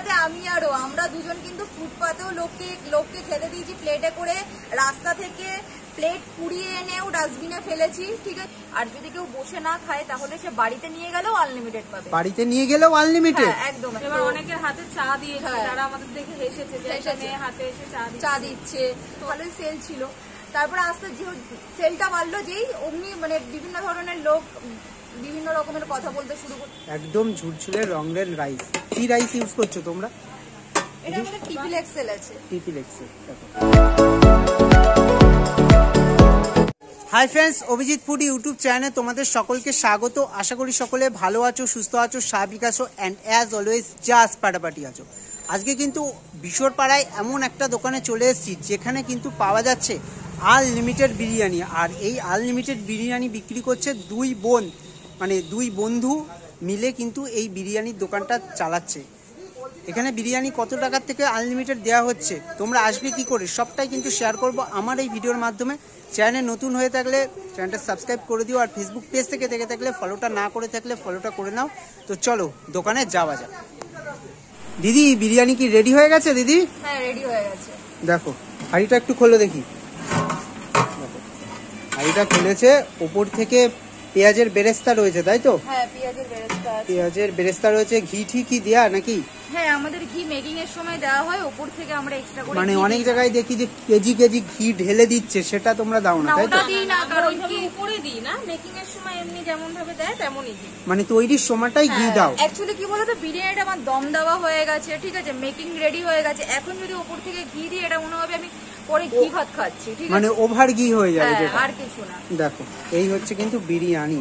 ফুটপাতে আমি আরো আমরা দুজন কিন্তু ফুটপাতেও লোককে খেতে দিয়েছি প্লেটে করে, রাস্তা থেকে প্লেট কুড়িয়ে এনেও ডাস্টবিনে ফেলেছি, ঠিক আছে। আর যদি কেউ বসে না খায় তাহলে সে বাড়িতে নিয়ে গেলেও আনলিমিটেড পাবে। বাড়িতে নিয়ে গেলেও আনলিমিটেড, একদম। এবার অনেকের হাতে চা দিয়েছে, তারা আমাদের দেখে হেসেছে যে মেয়ে হাতে এসে চা দিচ্ছে, ভালোই সেল ছিল। তারপরে আস্তে যে সেলটা বাড়লো, যেই অমনি মানে বিভিন্ন ধরনের লোক বিভিন্ন রকমের কথা বলতে শুরু করলো। একদম ঝুরঝুরে রংরের রাইস। কি রাইস ইউজ করছো তোমরা? এটা আমাদের টিপিল এক্সেল আছে। টিপিল Excel. Hi friends, Abhijit food YouTube চ্যানেলে তোমাদের সকলকে স্বাগত। আশা করি সকলে ভালো আছো, সুস্থ আছো, স্বাভাবিক আছো অ্যান্ড অ্যাজ অলওয়েজ জাস্ট পাটাপাটি আছো। আজকে কিন্তু বিশোরপাড়ায় এমন একটা দোকানে চলে এসেছি যেখানে কিন্তু পাওয়া যাচ্ছে আনলিমিটেড বিরিয়ানি। আর এই আনলিমিটেড বিরিয়ানি বিক্রি করছে দুই বোন, মানে দুই বন্ধু মিলে কিন্তু এই বিরিয়ানির দোকানটা চালাচ্ছে। এখানে বিরিয়ানি কত টাকার থেকে আনলিমিটেড দেওয়া হচ্ছে, তোমরা আসবে কি করে, সবটাই কিন্তু শেয়ার করব আমার এই ভিডিওর মাধ্যমে। চ্যানেলে নতুন হয়ে থাকলে চ্যানেলটা সাবস্ক্রাইব করে দিও, আর ফেসবুক পেজ থেকে দেখে থাকলে ফলোটা না করে থাকলে ফলোটা করে নাও। তো চলো দোকানে যাওয়া যাক। দিদি, বিরিয়ানি কি রেডি হয়ে গেছে? দিদি হ্যাঁ, রেডি হয়ে গেছে। দেখো হাঁড়িটা একটু খোলো দেখি। দেখো হাঁড়িটা খুলেছে, ওপর থেকে পেঁয়াজের বেরেস্তা রয়েছে, তাই তো? হ্যাঁ, পেঁয়াজের বেরেস্তা আছে। পেঁয়াজের বেরেস্তা রয়েছে। ঘি ঠিকই দেয়া নাকি? হ্যাঁ, আমাদের ঘি মেকিং এর সময় দেওয়া হয়, উপর থেকে আমরা এক্সট্রা করে। মানে অনেক জায়গায় দেখি যে কেজি কেজি ঘি ঢেলে দিচ্ছে, সেটা তোমরা দাও না, তাই তো? না, কারণ কি উপরে দিই না, মেকিং এর সময় এমনি যেমন ভাবে দেয় তেমনই দিই। মানে তৈরির সময়টাই ঘি দাও। অ্যাকচুয়ালি কি বলতো, বিরিয়ানিটা আমার দম দেওয়া হয়ে গেছে, ঠিক আছে, মেকিং রেডি হয়ে গেছে। এখন যদি উপর থেকে ঘি দিই, এটা মনে হবে আমি পরে ঘি ভাত খাচ্ছি, ঠিক আছে, মানে ওভার ঘি হয়ে যাবে যেটা। আর কিছু না। দেখো এই হচ্ছে কিন্তু বিরিয়ানি।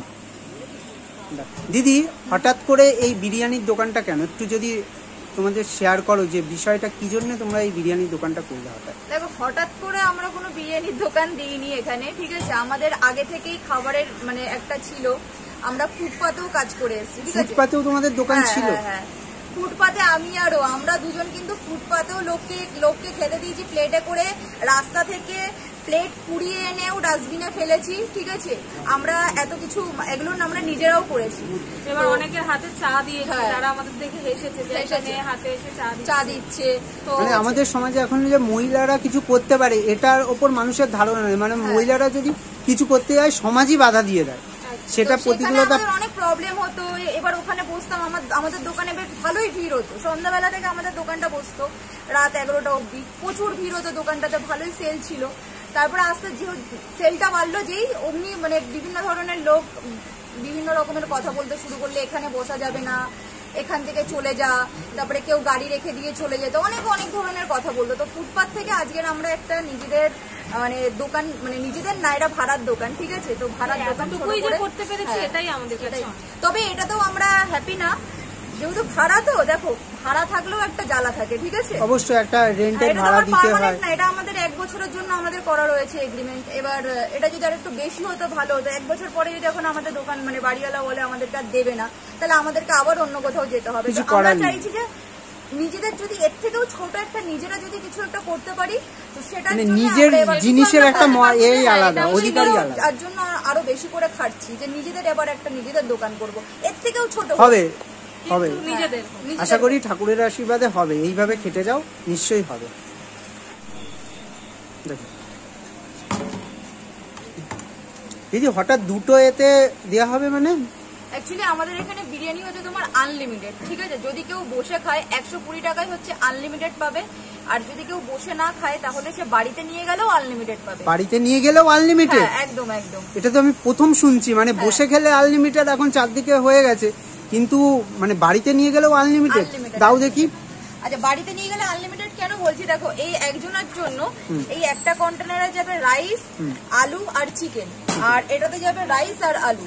দিদি, হঠাৎ করে এই বিরিয়ানির দোকানটা কেন, একটু যদি তোমাদের শেয়ার করো যে বিষয়টা কি জন্য তোমরা এই বিরিয়ানির দোকানটা করলে? দেখো, হঠাৎ করে আমরা কোনো বিরিয়ানির দোকান দিইনি এখানে, ঠিক আছে। আমাদের আগে থেকেই খাবারের মানে একটা ছিল, আমরা ফুটপাতেও কাজ করে এসেছি, ঠিক আছে। ফুটপাতেও তোমাদের দোকান ছিল? হ্যাঁ, ফুটপাতে আমি আরো আমরা দুজন কিন্তু ফুটপাতেও লোককে খেতে দিয়েছি প্লেটে করে, রাস্তা থেকে প্লেট কুড়িয়ে এনেও ডাস্টবিনে ফেলেছি, ঠিক আছে। আমরা এত কিছু এগুলো আমরা নিজেরাও করেছি। এবার অনেকের হাতে চা দিয়েছে, তারা আমাদের দেখে হেসেছে যে মেয়ে হাতে এসে চা দিচ্ছে। তো মানে আমাদের সমাজে এখন যে মহিলারা কিছু করতে পারে এটার ওপর মানুষের ধারণা নেই। মানে মহিলারা যদি কিছু করতে যায় সমাজই বাধা দিয়ে দেয়, সেটা প্রতিকূলতা। অনেক প্রবলেম হতো। এবার ওখানে বসতাম, আমাদের দোকানে বেশ ভালোই ভিড় হতো। সন্ধ্যাবেলা থেকে আমাদের দোকানটা বসতো রাত 11টা অব্দি, প্রচুর ভিড় হতো দোকানটাতে, ভালোই সেল ছিল। তারপরে আস্তে যে সেলটা বাড়লো, যেই অমনি মানে বিভিন্ন ধরনের লোক বিভিন্ন রকমের কথা বলতে শুরু করলে, এখানে বসা যাবে না, এখান থেকে চলে যা, তারপরে কেউ গাড়ি রেখে দিয়ে চলে যেত, অনেক ধরনের কথা বলতো। তো ফুটপাত থেকে আজকের আমরা একটা নিজেদের মানে দোকান, মানে নিজেদের না, এটা ভাড়ার দোকান, ঠিক আছে। তো ভাড়ার দোকান করতে পেরেছি, এটাই আমাদের কাছে। তবে এটাতেও আমরা হ্যাপি না, যেহেতু ভাড়া, তো দেখো ভাড়া থাকলেও একটা জ্বালা থাকে, ঠিক আছে। অবশ্যই একটা রেন্টের ভাড়া দিতে হয় না, এটা আমাদের 1 বছরের জন্য আমাদের করা রয়েছে এগ্রিমেন্ট। এবার এটা যদি আরেকটু বেশি হতো ভালো হতো। 1 বছর পরে যদি এখন আমাদের দোকান মানে বাড়িওয়ালা বলে আমাদেরকে আর দেবে না, তাহলে আমাদেরকে আবার অন্য কোথাও যেতে হবে। আমরা চাইছি যে নিজেদের যদি এর থেকেও ছোট একটা নিজেরা যদি কিছু একটা করতে পারি, তো সেটা নিজের জিনিসের একটা এই আলাদা অধিকারই আলাদা। তার জন্য আরো বেশি করে খাটছি যে নিজেদের এবার একটা নিজেদের দোকান করব, এর থেকেও ছোট হবে। নিজেদের আশা করি ঠাকুরের আশীর্বাদে হবে। এইভাবে খেটে যাও, নিশ্চয়ই হবে। দেখো দিদি, হঠাৎ দুটো এতে দেওয়া হবে মানে? অ্যাকচুয়ালি আমাদের এখানে বিরিয়ানি হচ্ছে তোমার আনলিমিটেড, ঠিক আছে। যদি কেউ বসে খায় 120 টাকায় হচ্ছে আনলিমিটেড পাবে। আর যদি কেউ বসে না খায় তাহলে সে বাড়িতে নিয়ে গেলেও আনলিমিটেড পাবে। বাড়িতে নিয়ে গেলেও আনলিমিটেড? একদম। এটা তো আমি প্রথম শুনছি, মানে বসে খেলে আনলিমিটেড এখন চারদিকে হয়ে গেছে, কিন্তু মানে বাড়িতে নিয়ে গেলেও আনলিমিটেড। দাও দেখি। আচ্ছা, বাড়িতে নিয়ে গেলে আনলিমিটেড কেন বলছি, দেখো এই একজনের জন্য এই একটা কন্টেনারে যাবে রাইস, আলু আর চিকেন, আর এটাতে যাবে রাইস আর আলু।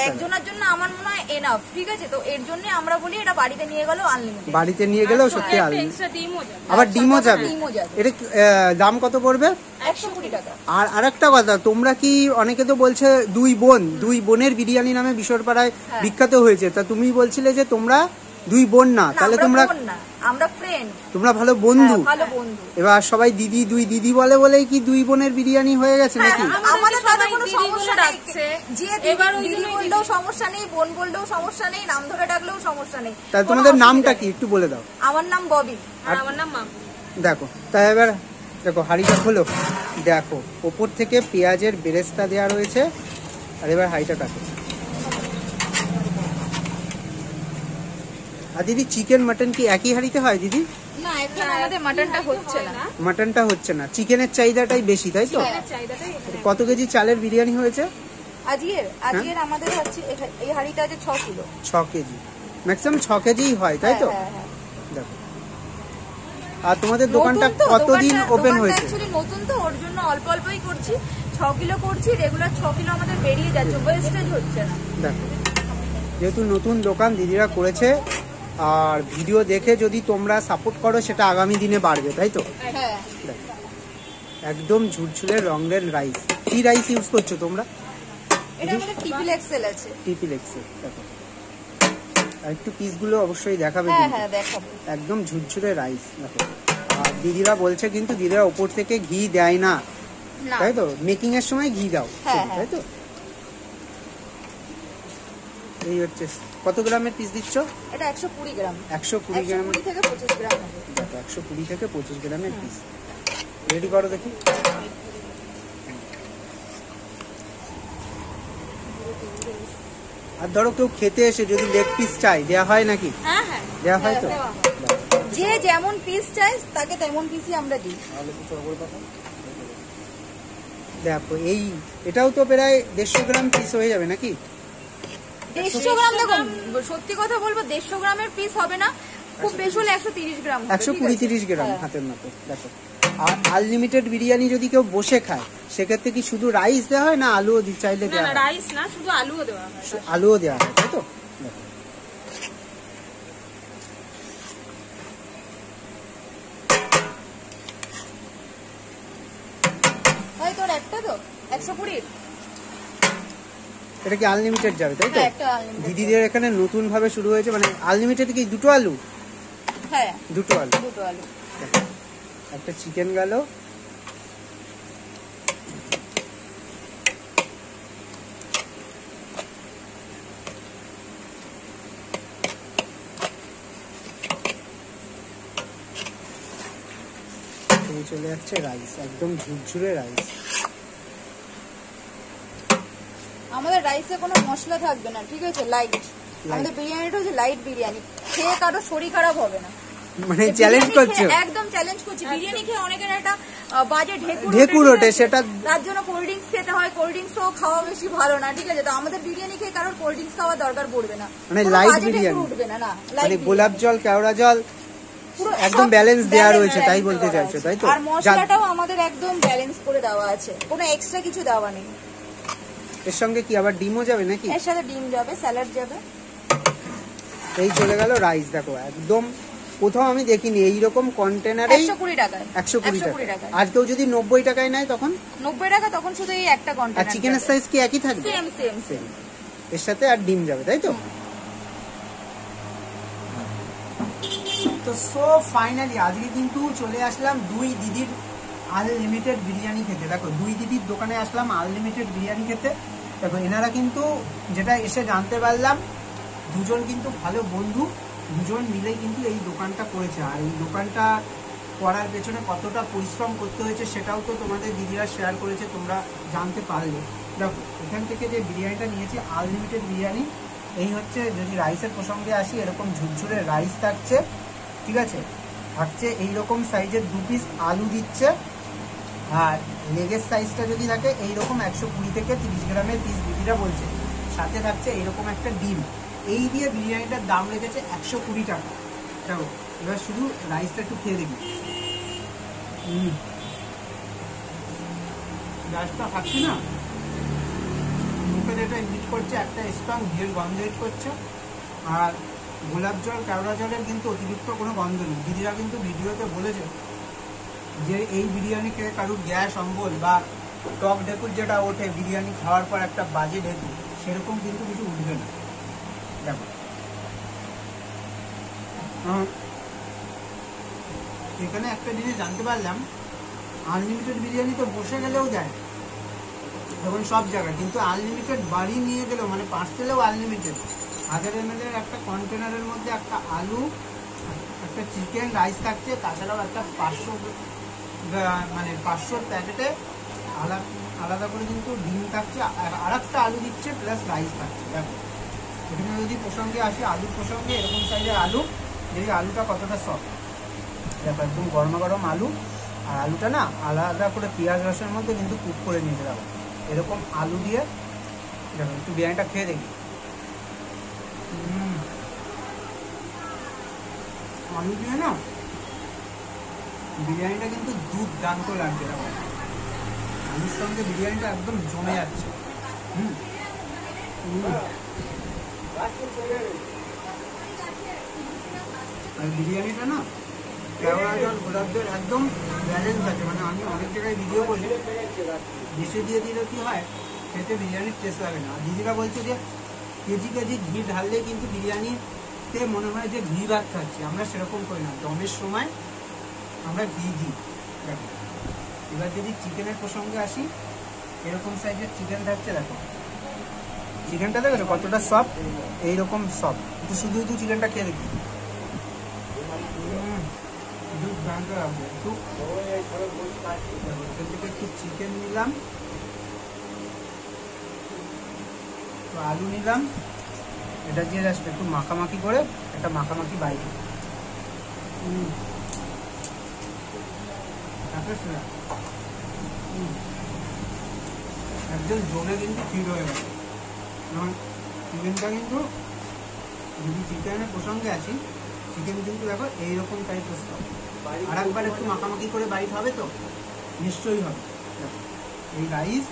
একজনের জন্য আমার মনে হয় এনাফ, ঠিক আছে। তো এর জন্য আমরা বলি এটা বাড়িতে নিয়ে গেলেও আনলিমিটেড। বাড়িতে নিয়ে গেলেও সত্যি আনলিমিটেড, আবার ডিমও যাবে। এটা দাম কত পড়বে? 120 টাকা। আর আরেকটা কথা, তোমরা কি, অনেকে তো বলছে দুই বোনের বিরিয়ানি নামে বিশোরপাড়ায় বিখ্যাত হয়েছে, তা তুমি বলছিলে যে তোমরা দুই বোন না, তাহলে তোমরা আমরা ফ্রেন্ড, তোমরা ভালো বন্ধু। ভালো বন্ধু। এবার সবাই দিদি, দুই দিদি বলে বলেই কি দুই বোনের বিরিয়ানি হয়ে গেছে নাকি? আমাদের তাতে কোনো সমস্যা নেই, যে দিদি বললেও সমস্যা নেই, বোন বললেও সমস্যা নেই, নাম ধরে ডাকলেও সমস্যা নেই। তাহলে তোমাদের নামটা কি একটু বলে দাও। আমার নাম ববি। আর আমার নাম মামু। দেখো তাই এবার দেখো হাঁড়িটা খোলো, দেখো ওপর থেকে পেঁয়াজের বেরেস্তা দেওয়া রয়েছে। আর এবার হাঁড়িটা কাটো। আর দিদি চিকেন মাটন কি একই হাঁড়িতে হয় দিদি? না, এখন আমাদের মাটনটা হচ্ছে না। মাটনটা হচ্ছে না, চিকেনের চাহিদাটাই বেশি, তাই তো? কত কেজি চালের বিরিয়ানি হয়েছে আজকের আমাদের হচ্ছে এই হাঁড়িটা আছে 6 কিলো। 6 কেজি, ম্যাক্সিমাম 6 কেজিই হয়, তাই তো? দেখো। আর তোমাদের দোকানটা কতদিন ওপেন হয়েছে? অ্যাকচুয়ালি নতুন তো, ওর জন্য অল্প অল্পই করছি। 6 কিলো করছি, রেগুলার 6 কিলো আমাদের বেরিয়ে যাচ্ছে, ওয়েস্টেজ হচ্ছে না। দেখো যেহেতু নতুন দোকান দিদিরা করেছে, আর ভিডিও দেখে যদি তোমরা সাপোর্ট করো সেটা আগামী দিনে বাড়বে, তাই তো? হ্যাঁ, একদম ঝুরঝুরে রঙের রাইস। কি রাইস ইউজ করছো তোমরা? এটা আমাদের ট্রিপল এক্সেল আছে। Triple Excel. দেখো আর একটু পিসগুলো অবশ্যই দেখাবে। হ্যাঁ দেখাবো। একদম ঝুরঝুরে রাইস। দেখো আর দিদিরা বলছে কিন্তু দিদিরা উপর থেকে ঘি দেয় না, তাই তো? মেকিং এর সময় ঘি দাও, তাই তো? এই হচ্ছে। কত গ্রামের পিস দিচ্ছ? এটা 120 গ্রাম। 120 গ্রাম থেকে 25 গ্রাম হবে। 120 থেকে 25 গ্রামের পিস। রেডি করো দেখি। আর ধরো কেউ খেতে এসে যদি লেগ পিস চাই, দেয়া হয় নাকি? হ্যাঁ দেয়া হয় তো? যে যেমন পিস চাই তাকে তেমন পিসই আমরা দিই। দেখো এটাও তো প্রায় 150 গ্রাম পিস হয়ে যাবে নাকি? 150 গ্রাম। দেখো সত্যি কথা বলবো, 150 গ্রামের পিস হবে না, খুব বেশি হলে 130 গ্রাম, 120-30 গ্রাম হাতের মতো। দেখো আর আনলিমিটেড বিরিয়ানি যদি কেউ বসে খায় সেক্ষেত্রে কি শুধু রাইস দেওয়া হয় না আলুও চাইলে দেওয়া হয়? রাইস না, শুধু আলুও দেওয়া হয়। আলুও দেওয়া হয়, তাই তো? তোর একটা তো 120। এটা কি আনলিমিটেড যাবে, তাই তো? দিদিদের এখানে নতুন ভাবে শুরু হয়েছে, মানে আনলিমিটেড কি দুটো আলু? হ্যাঁ, দুটো আলু। একটা চিকেন গেল। চলে যাচ্ছে রাইস, একদম ঝুরঝুরে রাইস। আমাদের রাইসে কোনো মশলা থাকবে না, ঠিক আছে? লাইট। আমাদের বিরিয়ানিটা হচ্ছে লাইট বিরিয়ানি, খেয়ে কারো শরীর খারাপ হবে না। মানে চ্যালেঞ্জ করছো? একদম চ্যালেঞ্জ করছি। বিরিয়ানি খেয়ে অনেকের একটা বাজে ঢেকুর ওঠে, সেটা তার জন্য কোল্ড ড্রিঙ্কস খেতে হয়। কোল্ড ড্রিঙ্কসও খাওয়া বেশি ভালো না, ঠিক আছে? তো আমাদের বিরিয়ানি খেয়ে কারোর কোল্ড ড্রিঙ্কস খাওয়া দরকার পড়বে না, মানে লাইট বিরিয়ানি উঠবে না। মানে গোলাপ জল, কেওড়া জল একদম ব্যালেন্স দেওয়া রয়েছে, তাই বলতে চাইছো, তাই তো? আর মশলাটাও আমাদের একদম ব্যালেন্স করে দেওয়া আছে, কোনো এক্সট্রা কিছু দেওয়া নেই। এর সঙ্গে কি আবার ডিমও যাবে নাকি? এর সাথে ডিম যাবে, স্যালাড যাবে। এই চলে গেল রাইস। দেখো একদম কোথাও আমি দেখিনি এইরকম কন্টেনারে 120 টাকায়। 120 টাকা। আর কেউ যদি 90 টাকায় নেয় তখন? 90 টাকা, তখন শুধু এই একটা কন্টেনার। আর চিকেনের সাইজ কি একই থাকবে? সেম। এর সাথে আর ডিম যাবে, তাই তো? তো সো ফাইনালি আজকে কিন্তু চলে আসলাম দুই দিদির আনলিমিটেড বিরিয়ানি খেতে। দেখো দুই দিদির দোকানে আসলাম আনলিমিটেড বিরিয়ানি খেতে। দেখো এনারা কিন্তু যেটা এসে জানতে পারলাম, দুজন কিন্তু ভালো বন্ধু, দুজন মিলেই কিন্তু এই দোকানটা করেছে। আর এই দোকানটা করার পেছনে কতটা পরিশ্রম করতে হয়েছে সেটাও তো তোমাদের দিদিরা শেয়ার করেছে, তোমরা জানতে পারলে। দেখো এখান থেকে যে বিরিয়ানিটা নিয়েছি আনলিমিটেড বিরিয়ানি, এই হচ্ছে যদি রাইসের প্রসঙ্গে আসি, এরকম ঝুরঝুরে রাইস থাকছে, ঠিক আছে? থাকছে এইরকম সাইজের 2 পিস আলু দিচ্ছে। আর লেগের সাইজটা যদি থাকে এইরকম 120 থেকে 30 গ্রামের পিস দিদিরা বলছে। সাথে থাকছে এইরকম একটা ডিম। এই দিয়ে বিরিয়ানিটার দাম রেখেছে 120 টাকা। দেখো এবার শুধু রাইসটা একটু খেয়ে দেখি। রাইসটা খাচ্ছি না, মুখে যেটা হিট করছে, একটা স্ট্রং ঘিয়ের গন্ধ হিট করছে। আর গোলাপ জল, কেওড়া জলের কিন্তু অতিরিক্ত কোনো গন্ধ নেই। দিদিরা কিন্তু ভিডিওতে বলেছে যে এই বিরিয়ানি খেয়ে কারুর গ্যাস, অম্বল বা টক ঢেকুর যেটা ওঠে বিরিয়ানি খাওয়ার পর একটা বাজে ঢেকুর, সেরকম কিন্তু কিছু উঠবে না। দেখো এখানে একটা জিনিস জানতে পারলাম, আনলিমিটেড বিরিয়ানি তো বসে গেলেও দেয় এখন সব জায়গায়, কিন্তু আনলিমিটেড বাড়ি নিয়ে গেলেও মানে পার্সেলেও আনলিমিটেড 1000 ml একটা কন্টেনারের মধ্যে একটা আলু, একটা চিকেন, রাইস থাকছে, তাছাড়াও একটা 500 প্যাকেটে আলাদা করে কিন্তু ডিম থাকছে, আর একটা আলু দিচ্ছে প্লাস রাইস থাকছে। দেখো এখানে যদি প্রসঙ্গে আসি, আলুর প্রসঙ্গে এরকম সাইজের আলু, এই আলুটা কতটা সফট, দেখো একদম গরমা গরম আলু, আর আলুটা না আলাদা করে পেঁয়াজ রসের মধ্যে কিন্তু কুক করে নিতে যাবো এরকম আলু দিয়ে। দেখো একটু বিরিয়ানিটা খেয়ে দেখি। আলু দিয়ে না বিরিয়ানিটা কিন্তু দুর্দান্ত লাগছে, দেখো আলুর সঙ্গে বিরিয়ানিটা একদম জমে যাচ্ছে। আর বিরিয়ানিটা না কেওড়া জল গোলাপ জল একদম ব্যালেন্স আছে, মানে আমি অনেক জায়গায় ভিডিও করি বেশি দিয়ে দিলে কি হয় খেতে বিরিয়ানির টেস্ট লাগে না। দিদিরা বলছে যে কেজি কেজি ঘি ঢাললে কিন্তু বিরিয়ানিতে মনে হয় যে ঘি ভাত খাচ্ছি, আমরা সেরকম করি না, দমের সময় আমরা ঘি দিই। দেখো এবার যদি চিকেনের প্রসঙ্গে আসি, এরকম সাইজের চিকেন থাকছে, দেখো চিকেনটা দেখেছো কতটা সফট, এইরকম সফট, একটু শুধু শুধু চিকেনটা খেয়ে দেখি। একটু চিকেন নিলাম, একটু আলু নিলাম, এটা দিয়ে জাস্ট একটু মাখামাখি করে একটা মাখামাখি বাইরে একদম জমে কিন্তু ফিট হয়ে গেছে। এবং চিকেনটা কিন্তু যদি চিকেনের প্রসঙ্গে আসি, চিকেন কিন্তু দেখো এইরকম টাইপের সব, আর একবার একটু মাখামাখি করে বাইট হবে তো নিশ্চয়ই হবে। এই রাইস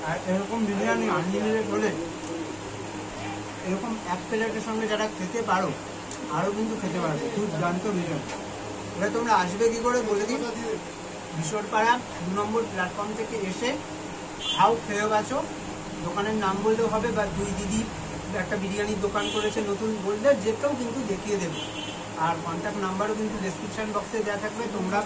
আর এরকম বিরিয়ানি আনলিমিটেড হলে এরকম এক প্লেটের সঙ্গে যারা খেতে পারো আরও কিন্তু খেতে পারবে, দুর্দান্ত বিরিয়ানি। এবার তোমরা আসবে কি করে বলে দিই, বিশরপাড়া 2 নম্বর প্ল্যাটফর্ম থেকে এসে খাও, খেয়ে বাঁচো, দোকানের নাম বললেও হবে, বা দুই দিদি একটা বিরিয়ানির দোকান করেছে নতুন বললে যে কেউ কিন্তু দেখিয়ে দেবে, আর কন্ট্যাক্ট নাম্বারও কিন্তু ডেসক্রিপশন বক্সে দেওয়া থাকবে, তোমরা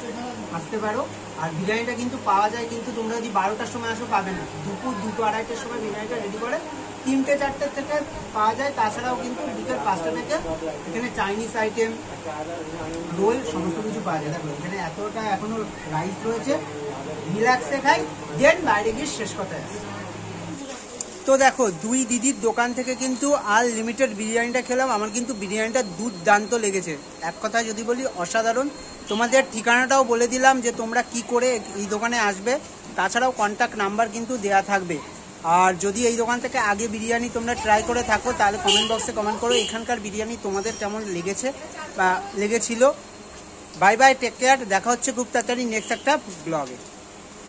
আসতে পারো। আর বিরিয়ানিটা কিন্তু পাওয়া যায়, কিন্তু তোমরা যদি 12টার সময় আসো পাবে না, দুপুর 2টো 2:30টার সময় বিরিয়ানিটা রেডি করে 3টে-4টে থেকে পাওয়া যায়। তাছাড়াও কিন্তু বিকেল 5টা থেকে এখানে চাইনিজ আইটেম, রোল সমস্ত কিছু পাওয়া যায়। দেখো এখানে এতটা এখনো রাইস রয়েছে, রিল্যাক্সে খাই, দেন বাইরে গিয়ে শেষ কথায় আসে। তো দেখো দুই দিদির দোকান থেকে কিন্তু আনলিমিটেড বিরিয়ানিটা খেলাম, আমার কিন্তু বিরিয়ানিটা দুর্দান্ত লেগেছে, এক কথায় যদি বলি অসাধারণ। তোমাদের ঠিকানাটাও বলে দিলাম যে তোমরা কি করে এই দোকানে আসবে, তাছাড়াও কন্ট্যাক্ট নাম্বার কিন্তু দেয়া থাকবে। আর যদি এই দোকান থেকে আগে বিরিয়ানি তোমরা ট্রাই করে থাকো তাহলে কমেন্ট বক্সে কমেন্ট করো এখানকার বিরিয়ানি তোমাদের কেমন লেগেছে বা লেগেছিল। বাই বাই, টেক কেয়ার, দেখা হচ্ছে খুব তাড়াতাড়ি নেক্সট একটা ব্লগে।